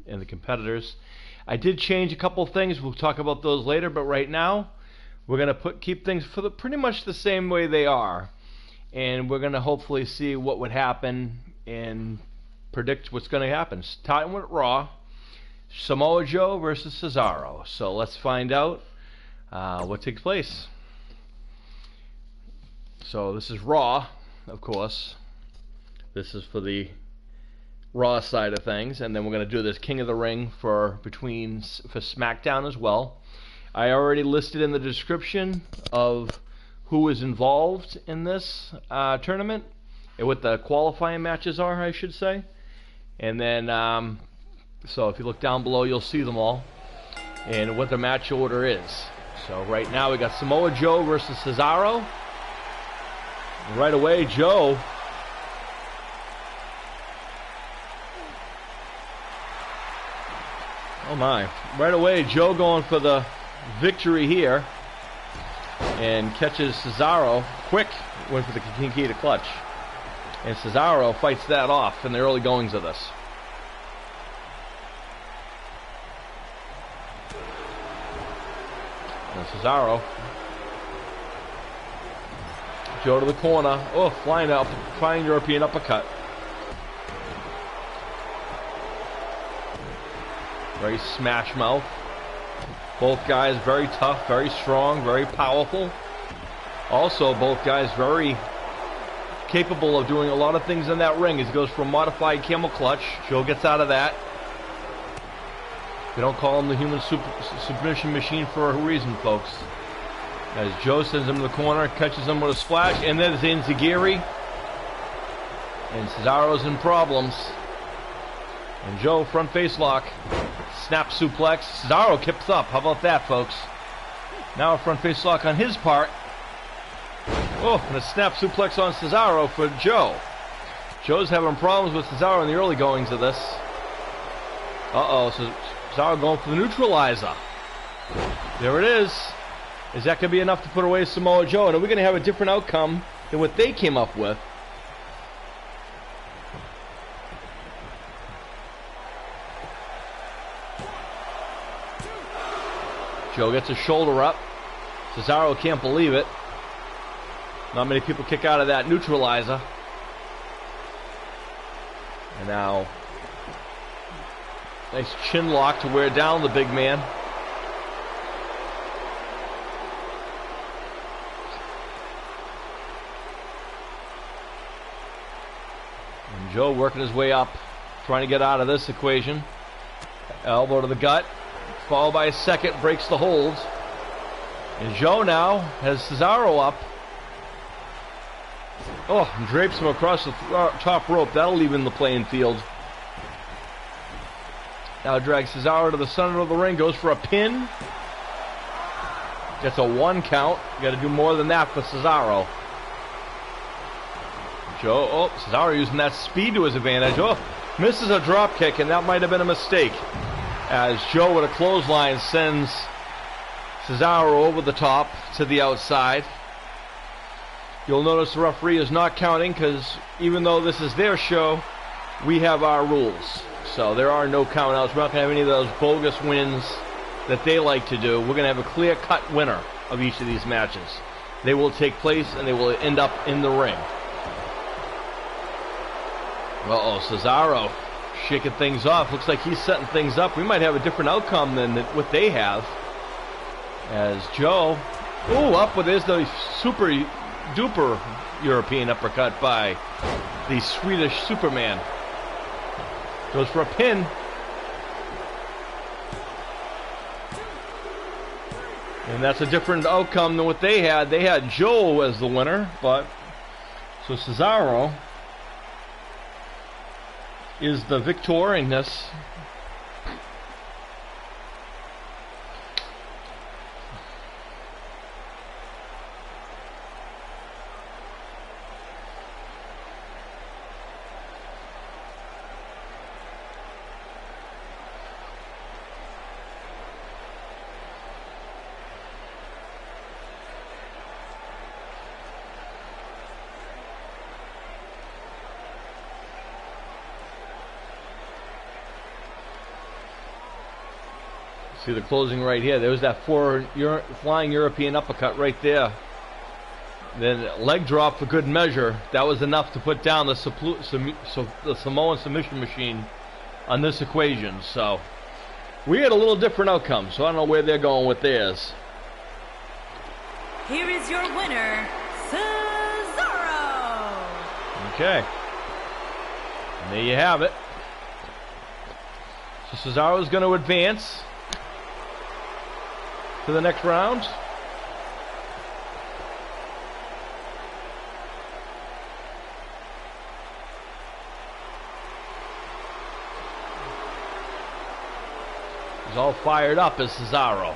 and the competitors. I did change a couple things. We'll talk about those later, but right now we're going to keep things for pretty much the same way they are. And we're going to hopefully see what would happen and predict what's going to happen. Starting with Raw, Samoa Joe versus Cesaro. So let's find out what takes place. So this is Raw, of course. This is for the Raw side of things, and then we're going to do this King of the Ring for SmackDown as well. I already listed in the description of who is involved in this tournament and what the qualifying matches are, I should say. And then, so if you look down below, you'll see them all and what the match order is. So right now we got Samoa Joe versus Cesaro. Right away, Joe. Oh my. Right away, Joe going for the victory here. And catches Cesaro. Quick. Went for the Kinky to clutch. And Cesaro fights that off in the early goings of this. And Cesaro. Joe to the corner. Oh, flying European uppercut. Very smash mouth. Both guys very tough, very strong, very powerful. Also, both guys very capable of doing a lot of things in that ring. As he goes for a modified camel clutch. Joe gets out of that. They don't call him the human submission machine for a reason, folks. As Joe sends him to the corner, catches him with a splash, and then it's Enziguri. And Cesaro's in problems. And Joe, front face lock. Snap suplex. Cesaro kips up. How about that, folks? Now a front face lock on his part. Oh, and a snap suplex on Cesaro for Joe. Joe's having problems with Cesaro in the early goings of this. Uh-oh, so Cesaro going for the neutralizer. There it is. Is that going to be enough to put away Samoa Joe? And are we going to have a different outcome than what they came up with? Joe gets his shoulder up. Cesaro can't believe it. Not many people kick out of that neutralizer. And now, nice chin lock to wear down the big man. And Joe working his way up, trying to get out of this equation. Elbow to the gut. Followed by a second, breaks the hold. And Joe now has Cesaro up. Oh, and drapes him across the top rope. That'll even the playing field. Now drags Cesaro to the center of the ring. Goes for a pin. Gets a 1 count. You got to do more than that for Cesaro. Joe, oh, Cesaro using that speed to his advantage. Oh, misses a drop kick, and that might have been a mistake. As Joe with a clothesline sends Cesaro over the top to the outside. You'll notice the referee is not counting because even though this is their show, we have our rules. So there are no countouts. We're not going to have any of those bogus wins that they like to do. We're going to have a clear-cut winner of each of these matches. They will take place and they will end up in the ring. Uh-oh, Cesaro shaking things off. Looks like he's setting things up. We might have a different outcome than what they have. As Joe, up with this, the super duper European uppercut by the Swedish Superman. Goes for a pin. And that's a different outcome than what they had. They had Joe as the winner, but so Cesaro is the victor in this. See the closing right here. There was that flying European uppercut right there. Then leg drop for good measure. That was enough to put down the Samoan submission machine on this equation. So we had a little different outcome. So I don't know where they're going with theirs. Here is your winner, Cesaro. Okay. And there you have it. So Cesaro is going to advance to the next round. He's all fired up as Cesaro.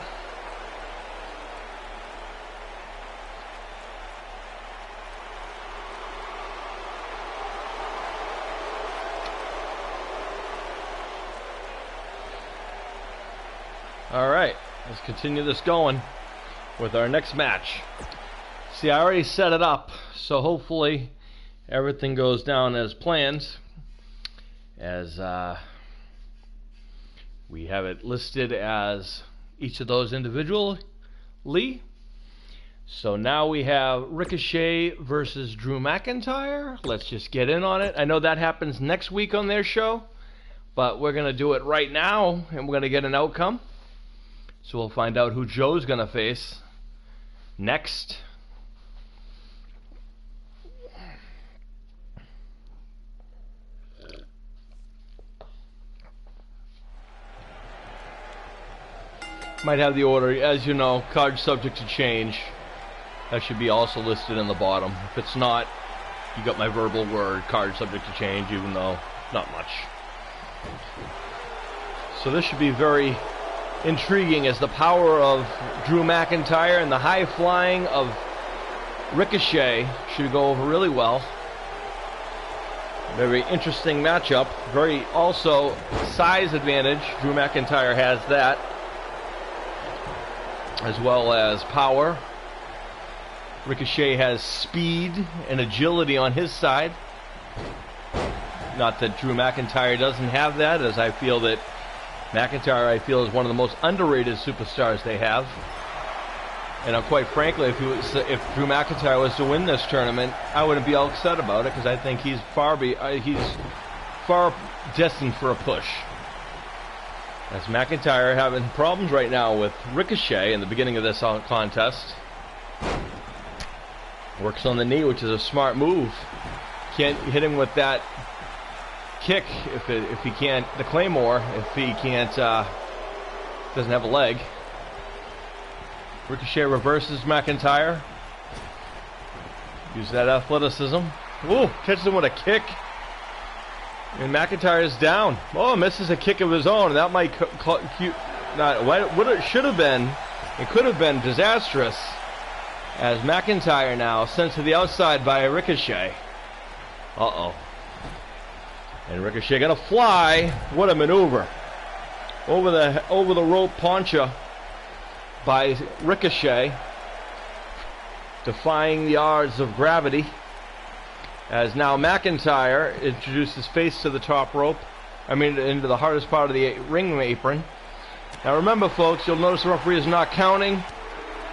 All right, let's continue this going with our next match. See, I already set it up, so hopefully everything goes down as planned, as we have it listed as each of those individually. So now we have Ricochet versus Drew McIntyre. Let's just get in on it. I know that happens next week on their show, but we're going to do it right now, and we're going to get an outcome. So we'll find out who Joe's going to face next. Might have the order, as you know, card subject to change. That should be also listed in the bottom. If it's not, you got my verbal word, card subject to change, even though not much. So this should be very intriguing, as the power of Drew McIntyre and the high flying of Ricochet should go over really well. Very interesting matchup. Very also size advantage. Drew McIntyre has that, as well as power. Ricochet has speed and agility on his side. Not that Drew McIntyre doesn't have that, as I feel that McIntyre, I feel, is one of the most underrated superstars they have. And quite frankly, if Drew McIntyre was to win this tournament, I wouldn't be all upset about it, because I think he's far destined for a push. As McIntyre having problems right now with Ricochet in the beginning of this contest. Works on the knee, which is a smart move. Can't hit him with that kick if he can't, the Claymore, if he can't, doesn't have a leg. Ricochet reverses McIntyre. Use that athleticism. Ooh, catches him with a kick. And McIntyre is down. Oh, misses a kick of his own. That might what it should have been, it could have been disastrous, as McIntyre now sent to the outside by Ricochet. Uh-oh. And Ricochet gonna fly. What a maneuver. Over the rope plancha by Ricochet, defying the odds of gravity. As now McIntyre introduces face to the top rope. Into the hardest part of the ring apron. Now remember, folks, you'll notice the referee is not counting,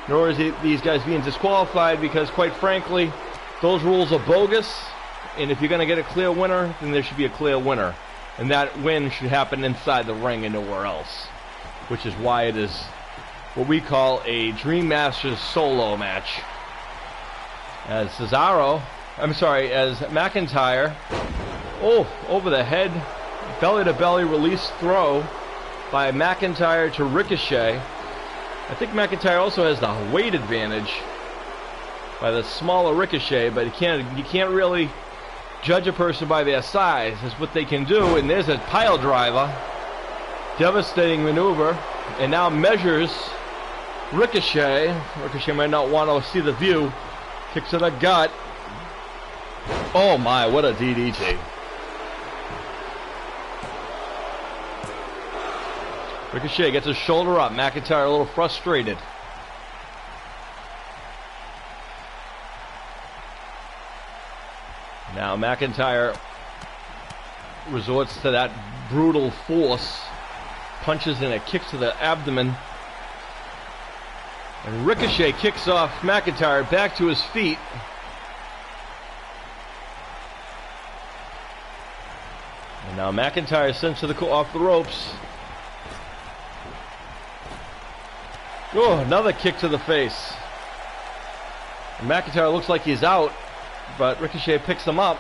nor is these guys being disqualified, because quite frankly, those rules are bogus. And if you're going to get a clear winner, then there should be a clear winner. And that win should happen inside the ring and nowhere else. Which is why it is what we call a Dream Masters solo match. As McIntyre, over the head, belly-to-belly release throw by McIntyre to Ricochet. I think McIntyre also has the weight advantage by the smaller Ricochet, but you can't really judge a person by their size. Is what they can do. And there's a pile driver, devastating maneuver, and now measures Ricochet. Ricochet might not want to see the view. Kicks to the gut. Oh my, what a DDT. Ricochet gets his shoulder up. McIntyre a little frustrated. Now McIntyre resorts to that brutal force punches and a kick to the abdomen. And Ricochet kicks off McIntyre back to his feet. And now McIntyre sent to off the ropes. Oh, another kick to the face. And McIntyre looks like he's out, but Ricochet picks him up.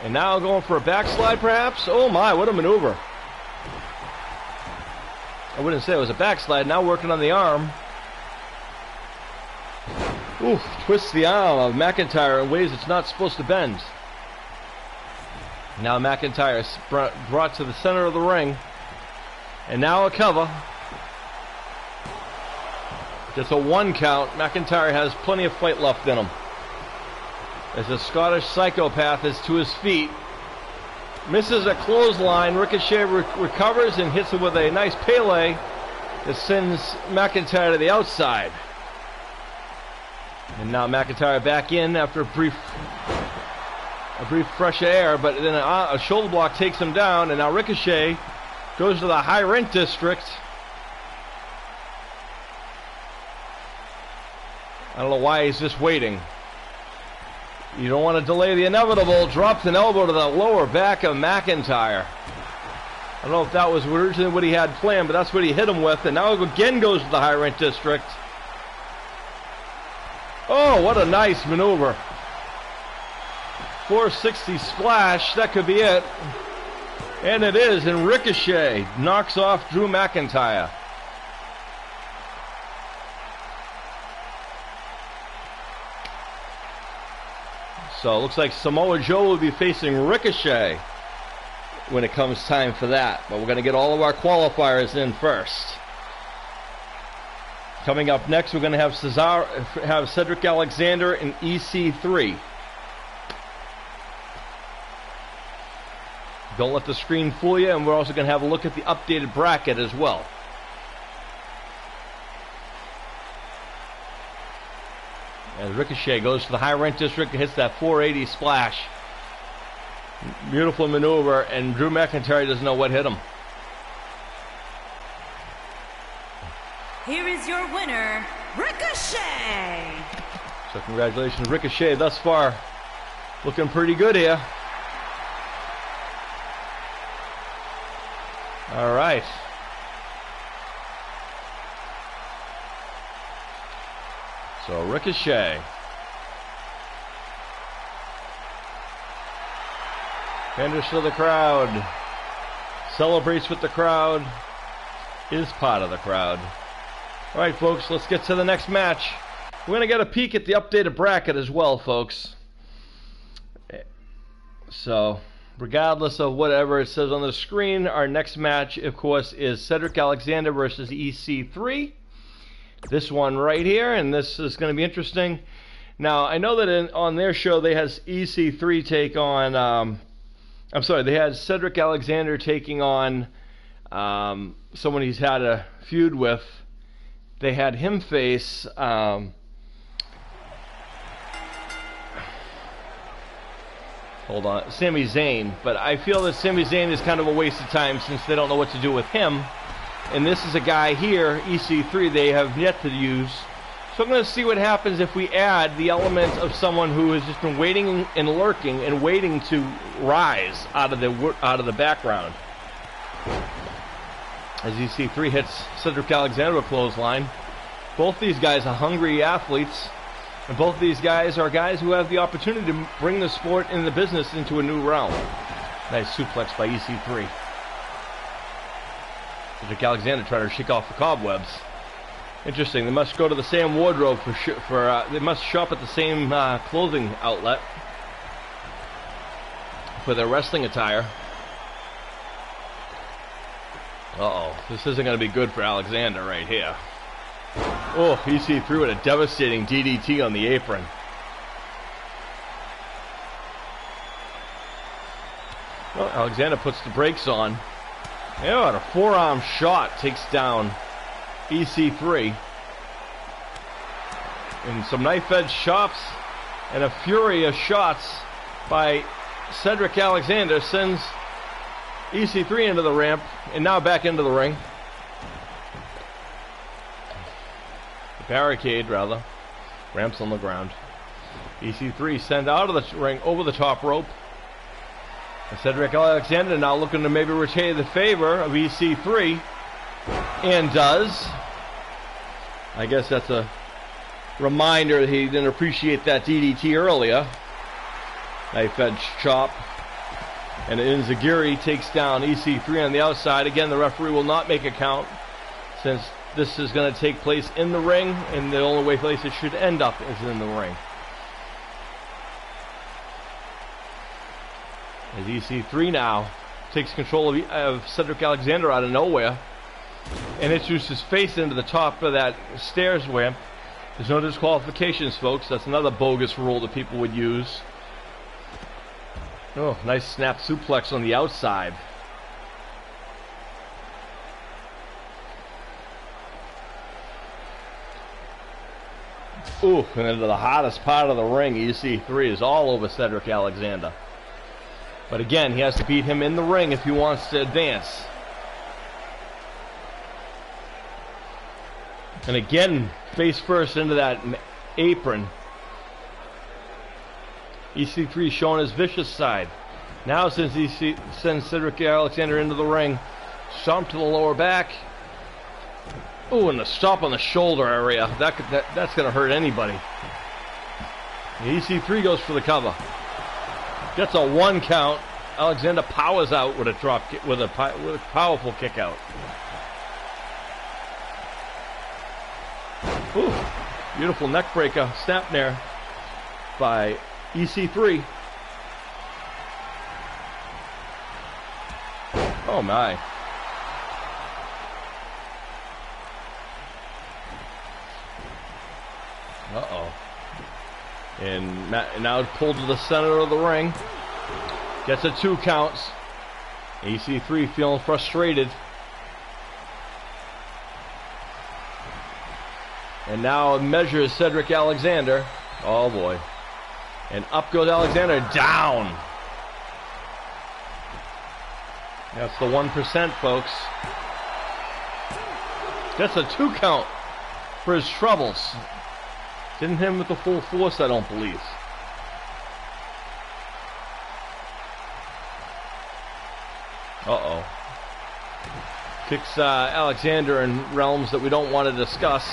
And now going for a backslide, perhaps? Oh my, what a maneuver. I wouldn't say it was a backslide. Now working on the arm. Oof, twists the arm of McIntyre in ways it's not supposed to bend. Now McIntyre is brought to the center of the ring. And now a cover. Just a 1 count. McIntyre has plenty of fight left in him. As the Scottish psychopath is to his feet. Misses a clothesline. Ricochet recovers and hits him with a nice Pele that sends McIntyre to the outside. And now McIntyre back in after a brief fresh air, but then a shoulder block takes him down, and now Ricochet goes to the high rent district. I don't know why he's just waiting. You don't want to delay the inevitable. Drops an elbow to the lower back of McIntyre. I don't know if that was originally what he had planned, but that's what he hit him with. And now again goes to the high rent district. Oh, what a nice maneuver. 460 splash. That could be it. And it is. And Ricochet knocks off Drew McIntyre. So it looks like Samoa Joe will be facing Ricochet when it comes time for that. But we're going to get all of our qualifiers in first. Coming up next, we're going to have Cedric Alexander in EC3. Don't let the screen fool you, and we're also going to have a look at the updated bracket as well. As Ricochet goes to the high rent district and hits that 480 splash. Beautiful maneuver, and Drew McIntyre doesn't know what hit him. Here is your winner, Ricochet! So congratulations, Ricochet, thus far. Looking pretty good here. All right. So Ricochet. Panders to the crowd. Celebrates with the crowd. Is part of the crowd. All right, folks, let's get to the next match. We're going to get a peek at the updated bracket as well, folks. So, regardless of whatever it says on the screen, our next match, of course, is Cedric Alexander versus EC3. This one right here, and this is going to be interesting. Now, I know that on their show they had EC3 take on, they had Cedric Alexander taking on someone he's had a feud with. They had him face, hold on, Sami Zayn. But I feel that Sami Zayn is kind of a waste of time since they don't know what to do with him. And this is a guy here, EC3, they have yet to use. So I'm going to see what happens if we add the element of someone who has just been waiting and lurking and waiting to rise out of the background. As EC3 hits Cedric Alexander with a clothesline. Both these guys are hungry athletes. And both these guys are guys who have the opportunity to bring the sport and the business into a new realm. Nice suplex by EC3. Cedric Alexander trying to shake off the cobwebs. Interesting. They must go to the same wardrobe they must shop at the same clothing outlet for their wrestling attire. Uh-oh. This isn't going to be good for Alexander right here. Oh, EC3 with a devastating DDT on the apron. Well, Alexander puts the brakes on. Yeah, and a forearm shot takes down EC3. And some knife-edge chops and a fury of shots by Cedric Alexander sends EC3 into the ramp, and now back into the ring. The barricade, rather. Ramp's on the ground. EC3 sent out of the ring over the top rope. And Cedric Alexander now looking to maybe retain the favor of EC3. And does. I guess that's a reminder that he didn't appreciate that DDT earlier. Knife edge chop. And Enziguri takes down EC3 on the outside. Again, the referee will not make a count since this is going to take place in the ring, and the only place it should end up is in the ring. As EC3 now takes control of Cedric Alexander out of nowhere and introduces his face into the top of that stairs ramp. There's no disqualifications, folks. That's another bogus rule that people would use. Oh, nice snap suplex on the outside. Ooh, and into the hottest part of the ring, EC3 is all over Cedric Alexander. But again, he has to beat him in the ring if he wants to advance. And again, face first into that apron. EC3 showing his vicious side. Now since he sends Cedric Alexander into the ring, stomp to the lower back. Ooh, and the stop on the shoulder area. That's going to hurt anybody. EC3 goes for the cover. Gets a 1 count. Alexander powers out with a drop, with a powerful kick out. Ooh, beautiful neck breaker, snapmare by EC3. Oh my. Uh-oh. And now pulled to the center of the ring. Gets a 2 counts. EC3 feeling frustrated. And now measures Cedric Alexander. Oh boy. And up goes Alexander, down. That's the 1%, folks. That's a 2 count for his troubles. Didn't hit him with the full force, I don't believe. Uh-oh. Kicks Alexander in realms that we don't want to discuss.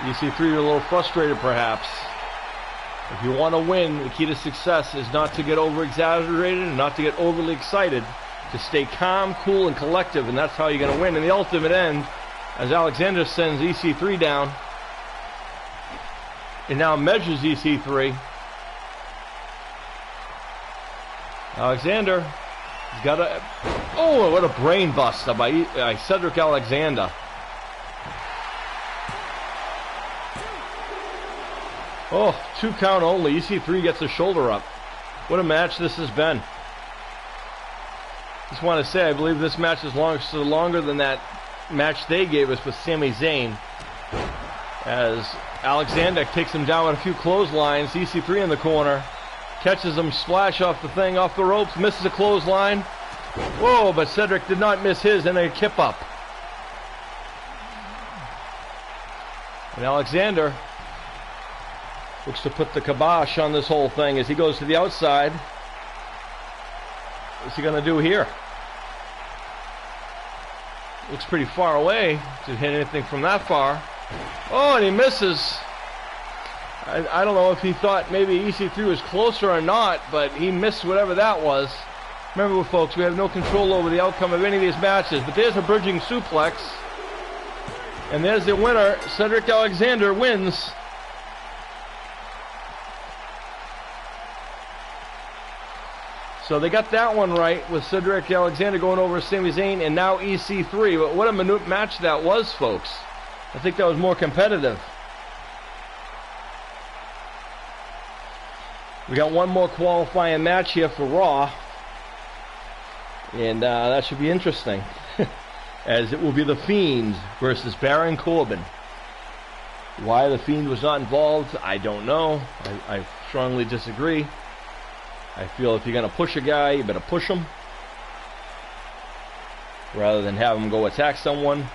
EC3 a little frustrated, perhaps. If you want to win, the key to success is not to get over-exaggerated and not to get overly excited. To stay calm, cool, and collective, and that's how you're going to win. In the ultimate end, as Alexander sends EC3 down, and now measures EC3. Alexander has got a... Oh, what a brain buster by Cedric Alexander. Oh, 2 count only. EC3 gets the shoulder up. What a match this has been. Just want to say, I believe this match is longer than that match they gave us with Sami Zayn. As Alexander takes him down with a few clotheslines. EC3 in the corner. Catches him, splash off the thing, off the ropes, misses a clothesline. Whoa, but Cedric did not miss his, and a kip up. And Alexander looks to put the kibosh on this whole thing as he goes to the outside. What's he going to do here? Looks pretty far away to hit anything from that far. Oh, and he misses. I don't know if he thought maybe EC3 was closer or not, but he missed whatever that was. Remember, folks, we have no control over the outcome of any of these matches, but there's a bridging suplex. And there's the winner. Cedric Alexander wins. So they got that one right with Cedric Alexander going over Sami Zayn and now EC3. But what a minute match that was, folks. I think that was more competitive. We got one more qualifying match here for Raw. And that should be interesting. As it will be The Fiend versus Baron Corbin. Why The Fiend was not involved, I don't know. I strongly disagree. I feel if you're going to push a guy, you better push him. rather than have him go attack someone.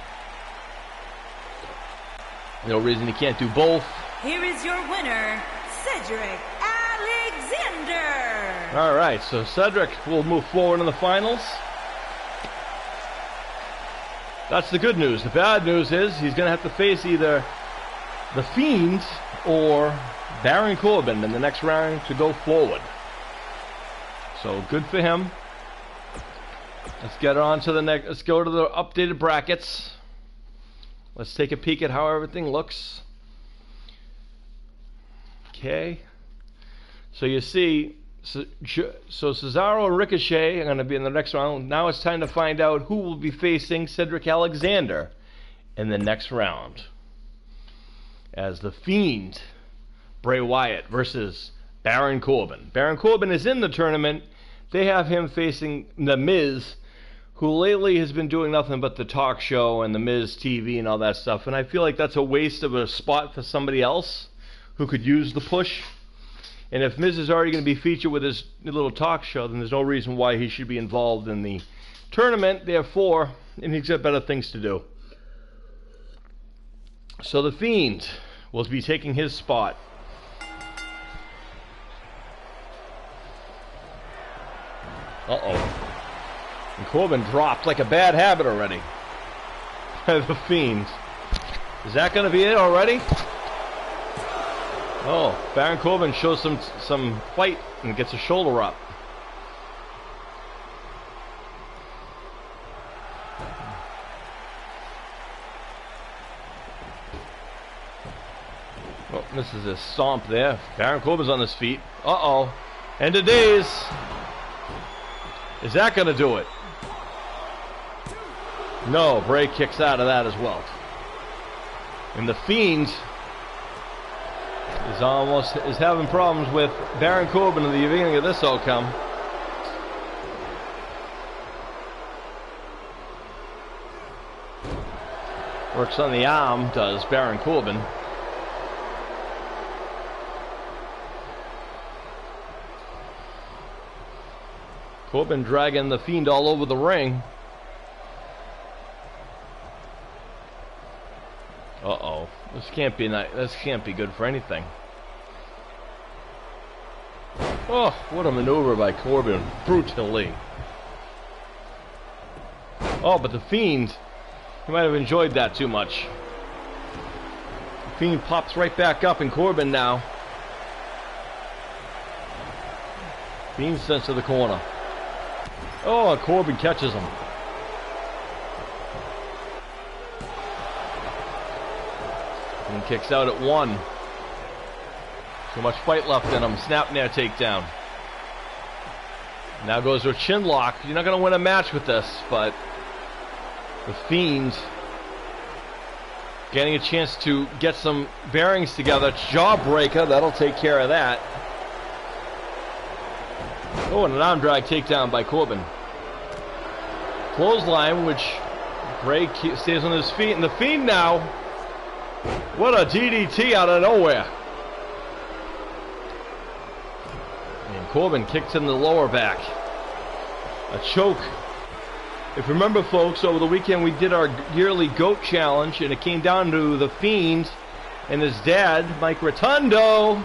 No reason he can't do both. Here is your winner, Cedric Alexander. All right, so Cedric will move forward in the finals. That's the good news. The bad news is he's going to have to face either the Fiend or Baron Corbin in the next round to go forward. So good for him. Let's get on to the next. Let's go to the updated brackets. Let's take a peek at how everything looks. Okay. So you see, so Cesaro and Ricochet are going to be in the next round. Now it's time to find out who will be facing Cedric Alexander in the next round. As the Fiend, Bray Wyatt versus Baron Corbin. Baron Corbin is in the tournament. They have him facing The Miz, who lately has been doing nothing but the talk show and The Miz TV and all that stuff. And I feel like that's a waste of a spot for somebody else who could use the push. And if Miz is already going to be featured with his little talk show, then there's no reason why he should be involved in the tournament. Therefore, and he's got better things to do. So the Fiend will be taking his spot. Uh-oh. And Corbin dropped like a bad habit already. The Fiend. Is that going to be it already? Oh, Baron Corbin shows some fight and gets a shoulder up. Oh, misses a stomp there. Baron Corbin's on his feet. Uh-oh. End of days. Is that going to do it? No, Bray kicks out of that as well. And the Fiend is having problems with Baron Corbin at the beginning of this outcome. Works on the arm, does Baron Corbin. Corbin dragging the Fiend all over the ring. Uh-oh. This can't be good for anything. Oh, what a maneuver by Corbin. Brutally. Oh, but the Fiend, he might have enjoyed that too much. The Fiend pops right back up in Corbin now. Fiend sends to the corner. Oh, and Corbin catches him. And kicks out at one. So much fight left in him. Snap near takedown. Now goes to a chin lock. You're not going to win a match with this, but the Fiend getting a chance to get some bearings together. Jawbreaker, that'll take care of that. Oh, and an arm drag takedown by Corbin. Clothesline, which Bray stays on his feet. And the Fiend now, what a DDT out of nowhere. And Corbin kicks in the lower back. A choke. If you remember, folks, over the weekend we did our yearly GOAT challenge, and it came down to the Fiend and his dad, Mike Rotundo.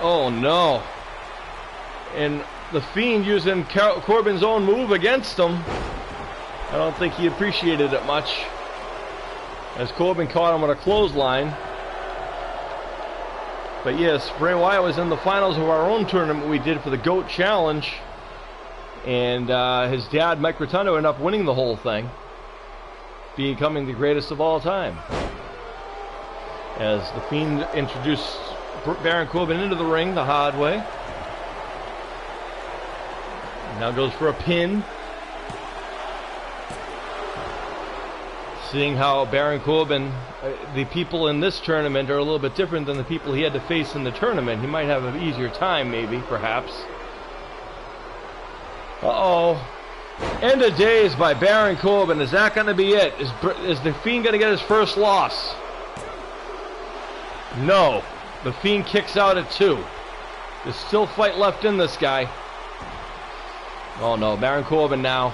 Oh, no. And the Fiend using Corbin's own move against him. I don't think he appreciated it much, as Corbin caught him on a clothesline. But yes, Bray Wyatt was in the finals of our own tournament we did for the GOAT Challenge. And his dad, Mike Rotundo, ended up winning the whole thing, becoming the greatest of all time. As the Fiend introduced Baron Corbin into the ring the hard way. Now goes for a pin. Seeing how Baron Corbin, the people in this tournament are a little bit different than the people he had to face in the tournament. He might have an easier time, maybe, perhaps. Uh-oh. End of days by Baron Corbin. Is that going to be it? Is the Fiend going to get his first loss? No. The Fiend kicks out at 2. There's still fight left in this guy. Oh no, Baron Corbin now.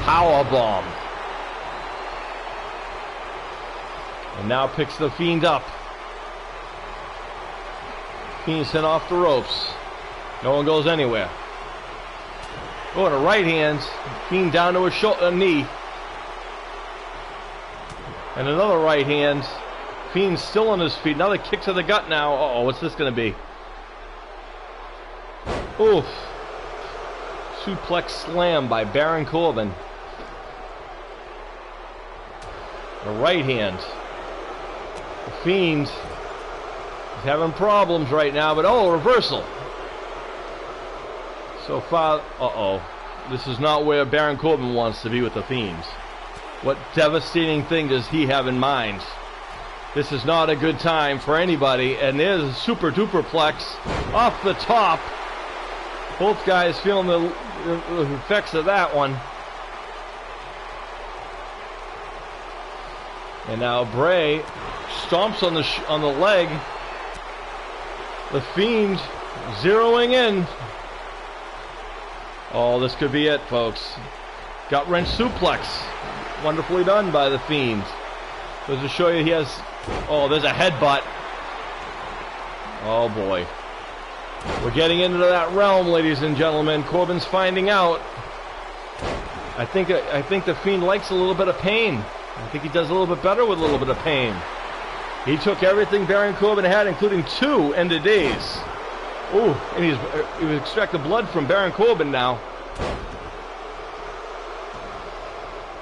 Power bomb. And now picks the Fiend up. Fiend sent off the ropes. No one goes anywhere. Oh, and a right hand. Fiend down to a knee. And another right hand. Fiend still on his feet. Another kick to the gut now. Uh-oh, what's this going to be? Oof. Suplex slam by Baron Corbin. A right hand. The Fiend is having problems right now, but oh, reversal. So far, uh-oh. This is not where Baron Corbin wants to be with the Fiend. What devastating thing does he have in mind? This is not a good time for anybody, and there's a super duperplex off the top. Both guys feeling the effects of that one. And now Bray stomps on the leg. The Fiend zeroing in. Oh, this could be it, folks. Gut wrench suplex. Wonderfully done by the Fiend. Goes to show you he has... Oh, there's a headbutt. Oh, boy. We're getting into that realm, ladies and gentlemen. Corbin's finding out. I think the Fiend likes a little bit of pain. I think he does a little bit better with a little bit of pain. He took everything Baron Corbin had, including 2 end of days. Ooh, and he was extracting blood from Baron Corbin now.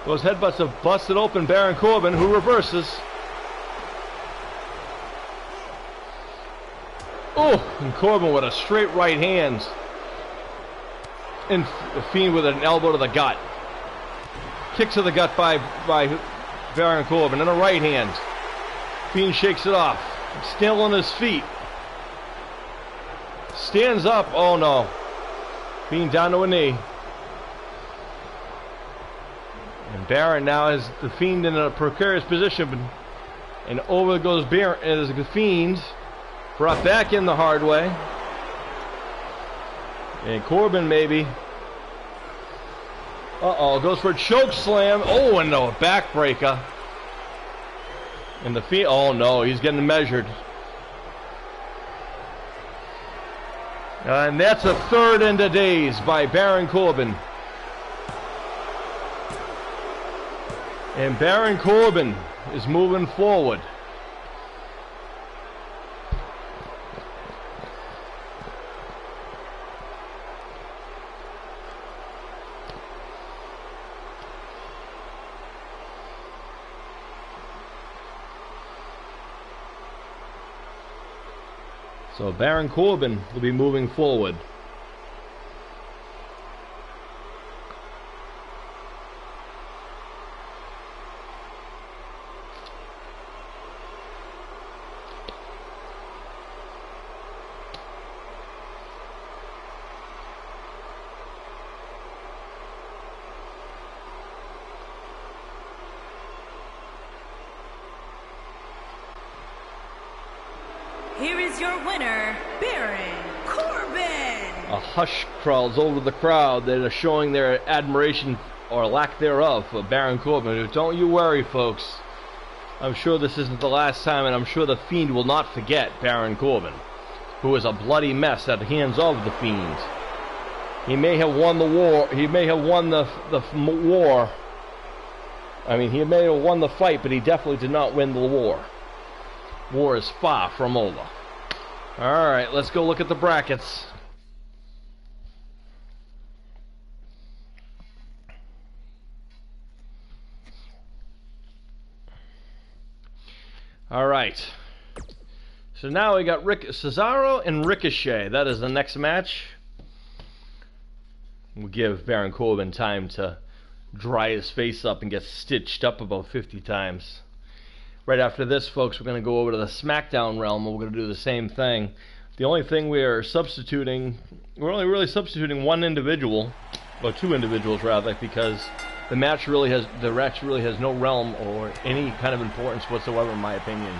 Those headbutts have busted open Baron Corbin, who reverses. Oh, and Corbin with a straight right hand. And the Fiend with an elbow to the gut. Kick to the gut by Baron Corbin, and a right hand. Fiend shakes it off. Still on his feet. Stands up. Oh no. Fiend down to a knee. And Barron now has the Fiend in a precarious position. And over goes Barron as the Fiend. Brought back in the hard way. And Corbin maybe. Uh-oh, goes for a choke slam. Oh, and no, a backbreaker. And the Fiend, oh no, he's getting measured. And that's a third end of days by Baron Corbin. And Baron Corbin is moving forward. So Baron Corbin will be moving forward. Here is your winner, Baron Corbin. A hush crawls over the crowd that are showing their admiration or lack thereof for Baron Corbin. Don't you worry, folks. I'm sure this isn't the last time, and I'm sure the Fiend will not forget Baron Corbin, who is a bloody mess at the hands of the Fiend. He may have won the war. He may have won the war. I mean, he may have won the fight, but he definitely did not win the war. War is far from over. Alright, let's go look at the brackets. Alright. So now we got Cesaro and Ricochet. That is the next match. We'll give Baron Corbin time to dry his face up and get stitched up about 50 times. Right after this, folks, we're going to go over to the SmackDown realm, and we're going to do the same thing. The only thing we're only really substituting one individual, or 2 individuals rather, because the match really has no realm or any kind of importance whatsoever, in my opinion.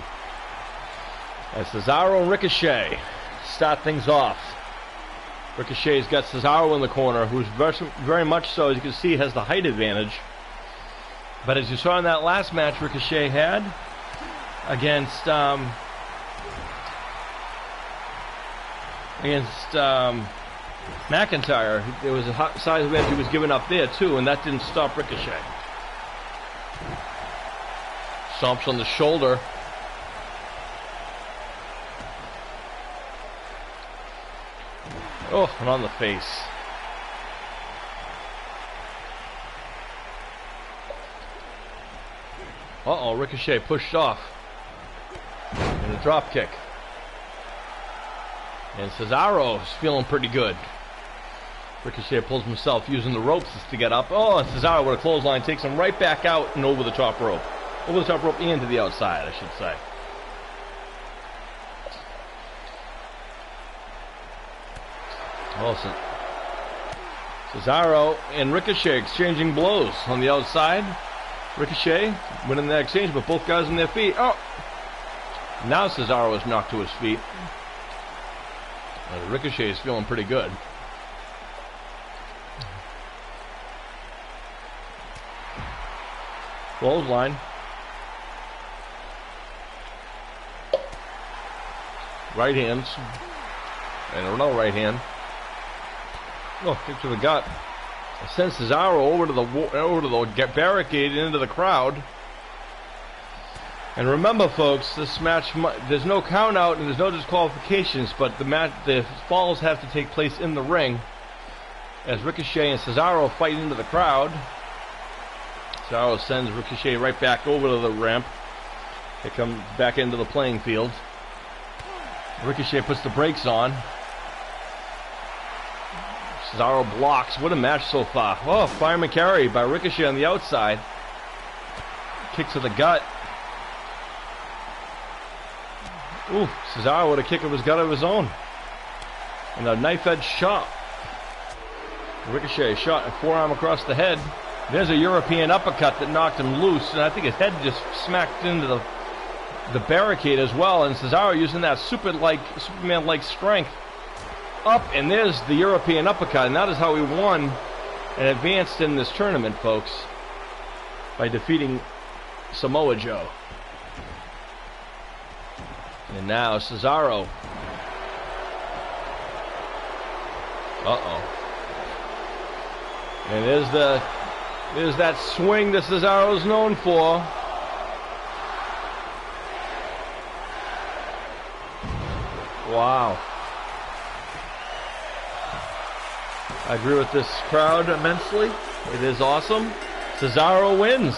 As Cesaro and Ricochet start things off. Ricochet's got Cesaro in the corner, who's very much so, as you can see, has the height advantage. But as you saw in that last match Ricochet had against Mcityre, there was a size advantage he was giving up there too, and that didn't stop Ricochet. Stomps on the shoulder. Oh, and on the face. Uh-oh, Ricochet pushed off. And a drop kick. And Cesaro's feeling pretty good. Ricochet pulls himself using the ropes to get up. Oh, and Cesaro with a clothesline takes him right back out and over the top rope. Over the top rope and to the outside, I should say. Oh, Cesaro and Ricochet exchanging blows on the outside. Ricochet winning that exchange, but both guys on their feet. Oh! Now Cesaro is knocked to his feet. Ricochet is feeling pretty good. Clothesline. Right hands. And another right hand. Oh, kick to the gut. Sends Cesaro over to the barricade and into the crowd. And remember, folks, this match, there's no count out and there's no disqualifications, but the falls have to take place in the ring as Ricochet and Cesaro fight into the crowd. Cesaro sends Ricochet right back over to the ramp. They come back into the playing field. Ricochet puts the brakes on. Cesaro blocks. What a match so far. Oh, fireman carry by Ricochet on the outside. Kick to the gut. Ooh, Cesaro with a kick of his gut of his own. And a knife edge shot. Ricochet shot and forearm across the head. There's a European uppercut that knocked him loose, and I think his head just smacked into the barricade as well. And Cesaro using that Superman-like strength. Up, and there's the European uppercut, and that is how he won and advanced in this tournament, folks, by defeating Samoa Joe. And now Cesaro. Uh-oh. And there's that swing that Cesaro's known for. Wow. I agree with this crowd immensely. It is awesome. Cesaro wins.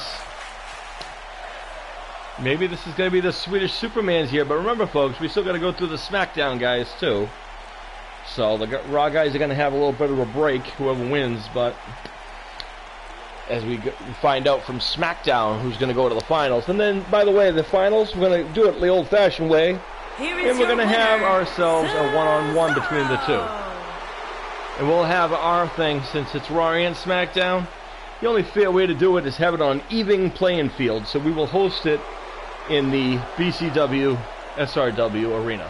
Maybe this is going to be the Swedish Superman's here, but remember, folks, we still got to go through the SmackDown guys, too. So the Raw guys are going to have a little bit of a break, whoever wins, but as we find out from SmackDown who's going to go to the finals. And then, by the way, the finals, we're going to do it the old-fashioned way, and we're going to have ourselves a one-on-one between the two. And we'll have our thing, since it's Raw and SmackDown, the only fair way to do it is have it on even playing field. So we will host it in the BCW SRW arena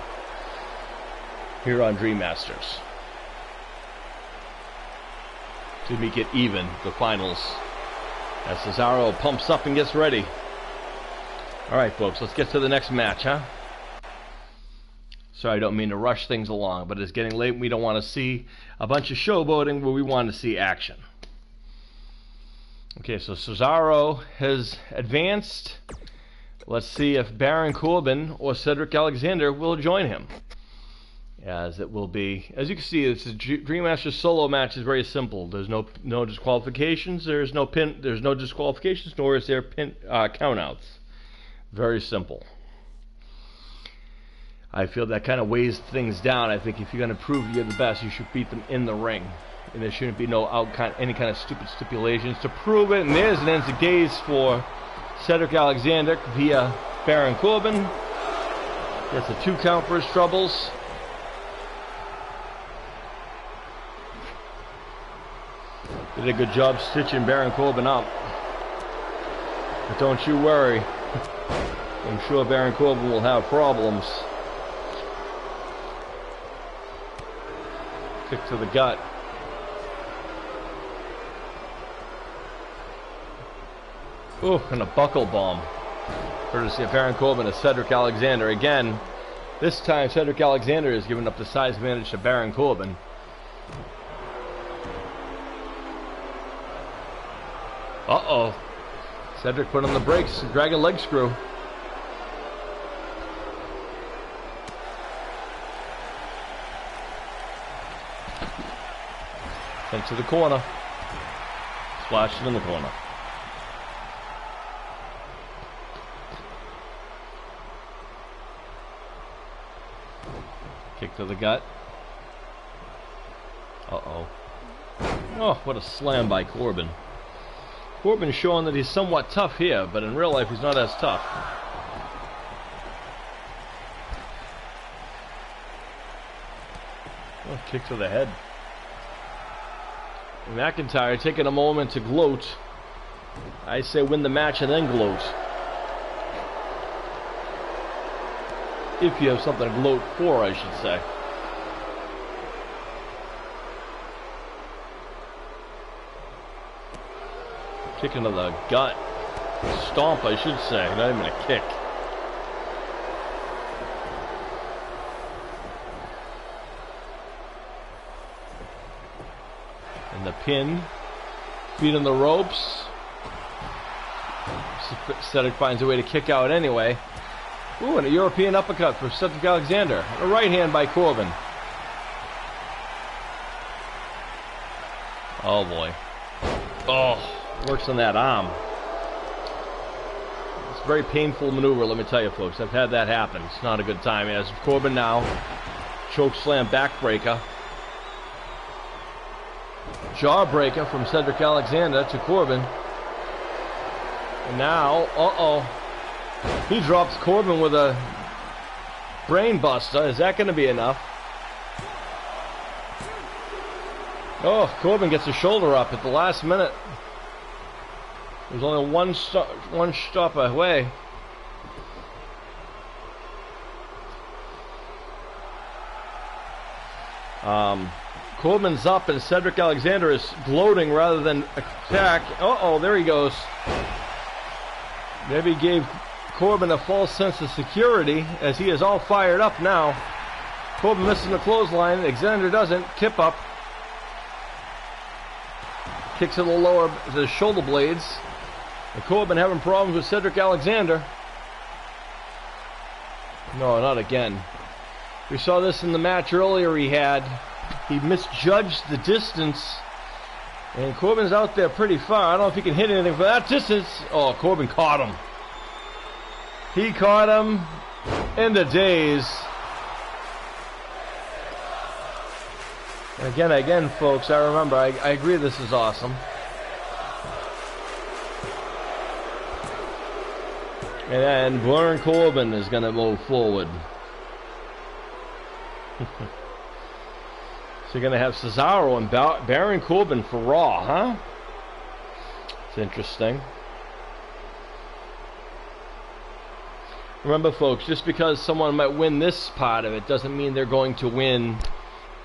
here on Dream Masters to make it even, the finals, as Cesaro pumps up and gets ready. Alright, folks, let's get to the next match, huh? Sorry, I don't mean to rush things along, but it's getting late and we don't want to see a bunch of showboating where we want to see action. Okay, so Cesaro has advanced. Let's see if Baron Corbin or Cedric Alexander will join him. As it will be, as you can see, this Dream Master solo match is very simple. There's no disqualifications. There's no disqualifications, nor is there countouts. Very simple. I feel that kind of weighs things down. I think if you're going to prove you're the best, you should beat them in the ring. And there shouldn't be any kind of stupid stipulations to prove it. And there's an ends of days for Cedric Alexander via Baron Corbin. Gets a 2 count for his troubles. Did a good job stitching Baron Corbin up. But don't you worry. I'm sure Baron Corbin will have problems. Kick to the gut. Ooh, and a buckle bomb. Courtesy of Baron Corbin to Cedric Alexander. Again, this time Cedric Alexander is giving up the size advantage to Baron Corbin. Uh-oh. Cedric put on the brakes, dragging leg screw. Sent to the corner. Splashed in the corner. Kick to the gut. Uh-oh. Oh, what a slam by Corbin. Corbin showing that he's somewhat tough here, but in real life he's not as tough. Oh, kick to the head. Mcityre taking a moment to gloat. I say win the match and then gloat. If you have something to gloat for, I should say. Kick into the gut. Stomp, I should say. Not even a kick. And the pin. Feet on the ropes. Cedric finds a way to kick out anyway. Ooh, and a European uppercut for Cedric Alexander. A right hand by Corbin. Oh boy. Oh, works on that arm. It's a very painful maneuver, let me tell you folks. I've had that happen. It's not a good time. As Corbin now. Choke slam backbreaker. Jawbreaker from Cedric Alexander to Corbin. And now, uh-oh. He drops Corbin with a brain buster. Is that going to be enough? Oh, Corbin gets his shoulder up at the last minute. There's only one stop away. Corbin's up and Cedric Alexander is gloating rather than attack. Uh-oh, there he goes. Maybe he gave Corbin a false sense of security as he is all fired up now. Corbin missing the clothesline. Alexander doesn't. Tip up. Kicks to the lower, the shoulder blades. And Corbin having problems with Cedric Alexander. No, not again. We saw this in the match earlier he had. He misjudged the distance. And Corbin's out there pretty far. I don't know if he can hit anything for that distance. Oh, Corbin caught him. He caught him in the daze. And again, folks, I remember, I agree this is awesome. And then Baron Corbin is going to move forward. So you're going to have Cesaro and Baron Corbin for Raw, huh? It's interesting. Remember, folks, just because someone might win this part of it doesn't mean they're going to win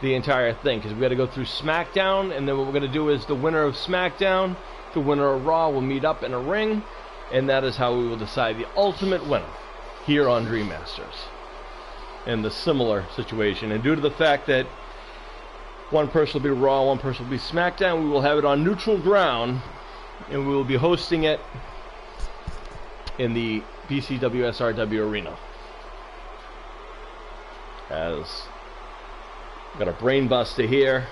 the entire thing. Because we got to go through SmackDown, and then what we're going to do is the winner of SmackDown, the winner of Raw will meet up in a ring, and that is how we will decide the ultimate winner here on Dream Masters. In the similar situation. And due to the fact that one person will be Raw, one person will be SmackDown, we will have it on neutral ground, and we will be hosting it in the BCWSRW Arena. As got a brain buster here.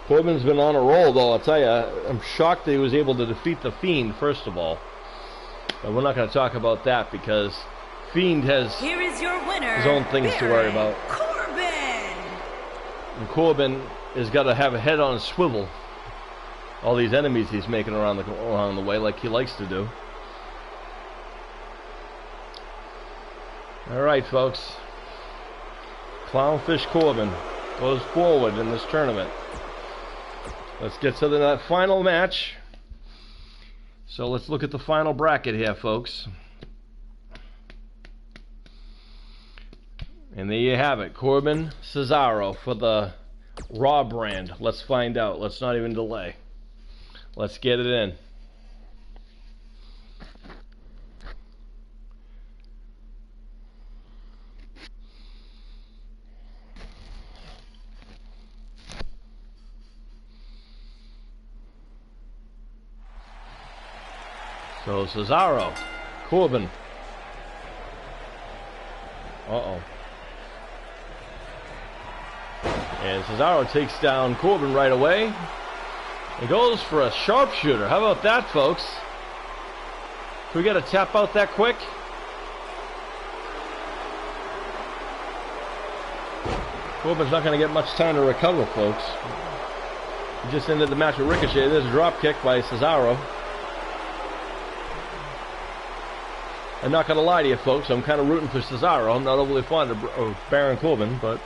Corbin's been on a roll, though, I'll tell you. I'm shocked that he was able to defeat the Fiend, first of all. But we're not going to talk about that because Fiend has Here is your winner, his own things to worry about. Corbin. And Corbin has got to have a head on a swivel. All these enemies he's making around the way, like he likes to do. All right, folks. Clownfish Corbin goes forward in this tournament. Let's get to that final match. So let's look at the final bracket here, folks. And there you have it. Corbin, Cesaro for the Raw brand? Let's find out. Let's not even delay. Let's get it in. So Cesaro, Corbin. Uh-oh. And Cesaro takes down Corbin right away. He goes for a sharpshooter. How about that, folks? Can we get a tap out that quick? Corbin's not going to get much time to recover, folks. He just ended the match with Ricochet. There's a drop kick by Cesaro. I'm not going to lie to you, folks. I'm kind of rooting for Cesaro. I'm not overly fond of Baron Corbin, but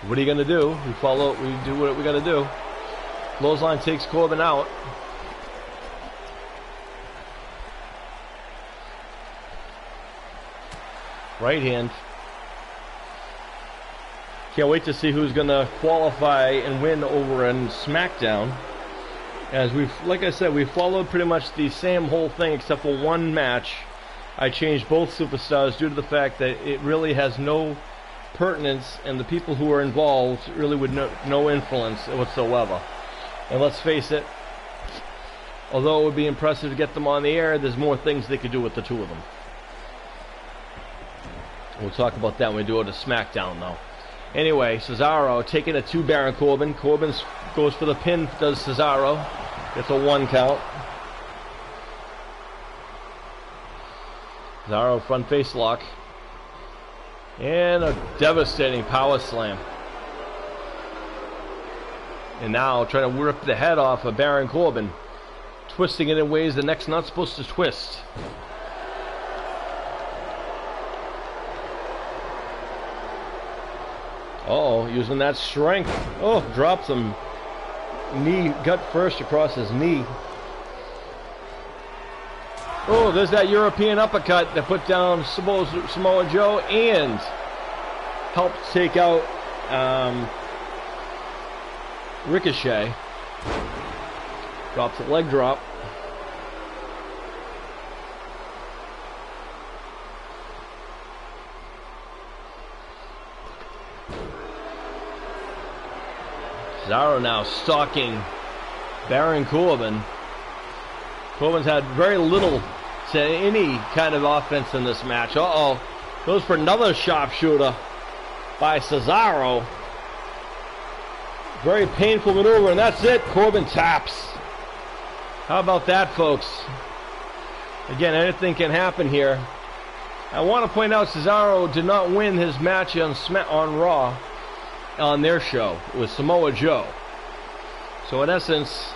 what are you going to do? We do what we got to do. Clothesline takes Corbin out. Right hand. Can't wait to see who's going to qualify and win over in SmackDown. As like I said, we followed pretty much the same whole thing except for one match. I changed both superstars due to the fact that it really has no pertinence, and the people who are involved really would no influence whatsoever. And let's face it, although it would be impressive to get them on the air, there's more things they could do with the two of them. We'll talk about that when we do it to SmackDown, though. Anyway, Cesaro taking it to Baron Corbin. Corbin goes for the pin, does Cesaro. Gets a 1 count. Cesaro front face lock. And a devastating power slam. And now trying to rip the head off of Baron Corbin. Twisting it in ways the neck's not supposed to twist. Uh-oh, using that strength. Oh, drops him. Knee, gut first across his knee. Oh, there's that European uppercut that put down Samoa Joe and helped take out Ricochet. Drops a leg drop. Cesaro now stalking Baron Corbin. Corbin's had very little to any kind of offense in this match. Uh-oh. Goes for another sharpshooter by Cesaro. Very painful maneuver, and that's it. Corbin taps. How about that, folks? Again, anything can happen here. I want to point out Cesaro did not win his match on Raw on their show. It was Samoa Joe. So in essence,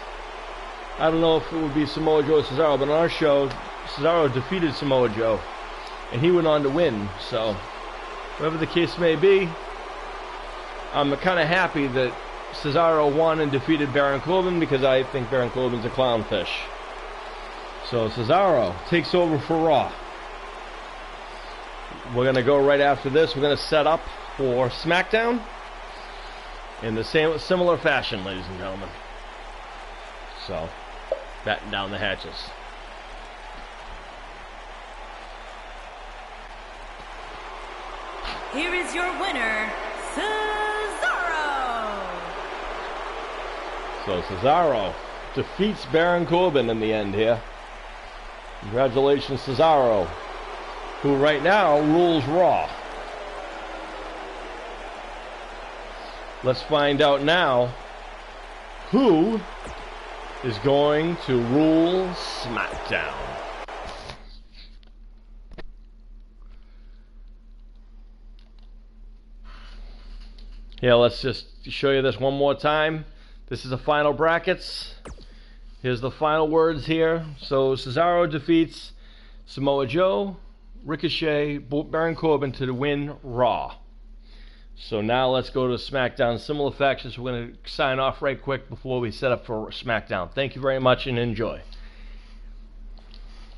I don't know if it would be Samoa Joe or Cesaro, but on our show, Cesaro defeated Samoa Joe, and he went on to win. So, whatever the case may be, I'm kind of happy that Cesaro won and defeated Baron Corbin, because I think Baron Corbin's a clownfish. So, Cesaro takes over for Raw. We're going to go right after this. We're going to set up for SmackDown in the similar fashion, ladies and gentlemen. So, batten down the hatches. Here is your winner, Cesaro. So Cesaro defeats Baron Corbin in the end here. Congratulations, Cesaro, who right now rules Raw. Let's find out now who is going to rule SmackDown. Yeah, let's just show you this one more time. This is the final brackets. Here's the final words here. So Cesaro defeats Samoa Joe, Ricochet, Baron Corbin to win Raw. So now let's go to SmackDown. Similar factions. We're going to sign off right quick before we set up for SmackDown. Thank you very much and enjoy.